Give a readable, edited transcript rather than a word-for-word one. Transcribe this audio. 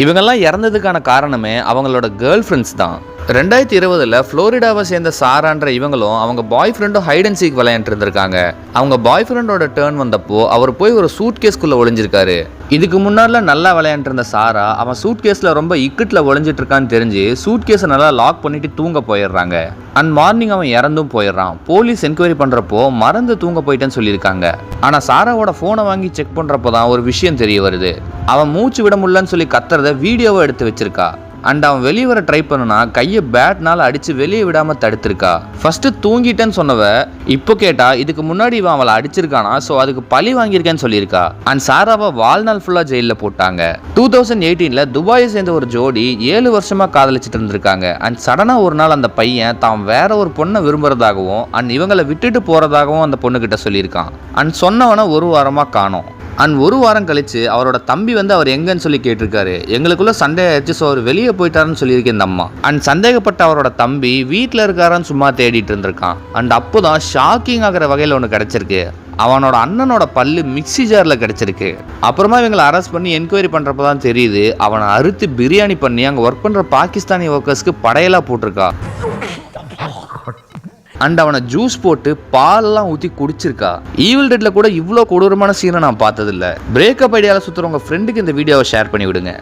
இவங்கெல்லாம் இறந்ததுக்கான காரணமே அவங்களோட கேர்ள் ஃப்ரெண்ட்ஸ் தான். 2020 ஃப்ளோரிடாவை சேர்ந்த சாரான்ற இவங்களும் அவங்க பாய் ஃப்ரெண்டும் ஹைட் அண்ட் சீக் விளையாண்டு இருந்திருக்காங்க. அவங்க பாய் ஃப்ரெண்டோட டேர்ன் வந்தப்போ அவர் போய் ஒரு சூட் கேஸ்குள்ளே ஒளிஞ்சிருக்காரு. இதுக்கு முன்னாடில நல்லா விளையாண்டு இருந்த சாரா அவன் சூட் கேஸில் ரொம்ப இக்கட்டில் ஒளிஞ்சிட்டு இருக்கான்னு தெரிஞ்சு சூட் கேஸை நல்லா லாக் பண்ணிட்டு தூங்க போயிடுறாங்க. அண்ட் மார்னிங் அவன் இறந்தும் போயிடுறான். போலீஸ் என்கொயரி பண்ணுறப்போ மறந்து தூங்க போயிட்டேன்னு சொல்லியிருக்காங்க. ஆனால் சாராவோட ஃபோனை வாங்கி செக் பண்ணுறப்போ தான் ஒரு விஷயம் தெரிய வருது. அவன் மூச்சு விட முடியலன்னு சொல்லி கத்துறத வீடியோவை எடுத்து வச்சிருக்கா. அண்ட் அவன் வெளியே வர ட்ரை பண்ணுனா கையை பேட்னால அடிச்சு வெளியே விடாம தடுத்திருக்கா. ஃபர்ஸ்ட் தூங்கிட்டேன்னு சொன்னவ இப்போ கேட்டா இதுக்கு முன்னாடி இவன் அவளை அடிச்சிருக்கானா, ஸோ அதுக்கு பழி வாங்கியிருக்கேன்னு சொல்லியிருக்கா. அண்ட் சாராவை வாழ்நாள் ஃபுல்லா ஜெயிலில் போட்டாங்க. 2018 துபாயை சேர்ந்த ஒரு ஜோடி 7 வருஷமா காதலிச்சிட்டு இருந்திருக்காங்க. அண்ட் சடனா ஒரு நாள் அந்த பையன் தான் வேற ஒரு பொண்ணை விரும்புறதாகவும் அண்ட் இவங்களை விட்டுட்டு போறதாகவும் அந்த பொண்ணு கிட்ட சொல்லியிருக்கான். அண்ட் சொன்னவனை ஒரு வாரமா காணோம். அண்ட் ஒரு வாரம் கழிச்சு அவரோட தம்பி அவர் எங்கன்னு சொல்லி கேட்டிருக்காரு. எங்களுக்குள்ள சண்டே ஆயிடுச்சு, ஸோ அவர் வெளியே போயிட்டாருன்னு சொல்லியிருக்கேன் இந்த அம்மா. அண்ட் சந்தேகப்பட்ட அவரோட தம்பி வீட்டில் இருக்காரான்னு சும்மா தேடிட்டு இருந்திருக்கான். அண்ட் அப்போதான் ஷாக்கிங் ஆகிற வகையில் ஒன்று கிடைச்சிருக்கு. அவனோட அண்ணனோட பல்லு மிக்சி ஜாரில் கிடச்சிருக்கு. அப்புறமா இவங்களை அரெஸ்ட் பண்ணி என்கொயரி பண்ணுறப்ப தான் தெரியுது அவனை அறுத்து பிரியாணி பண்ணி அங்கே ஒர்க் பண்ணுற பாகிஸ்தானி ஒர்க்கர்ஸ்க்கு படையெல்லாம் போட்டிருக்கா. அண்ட் அவனை ஜூஸ் போட்டு பாலெல்லாம் ஊற்றி குடிச்சிருக்கா. ஈவில் டெட்ல கூட இவ்வளோ கொடூரமான சீனை நான் பார்த்ததில்ல. பிரேக்கப் ஐடியாவில் சுற்றுற உங்கள் ஃப்ரெண்டுக்கு இந்த வீடியோவை ஷேர் பண்ணி விடுங்க.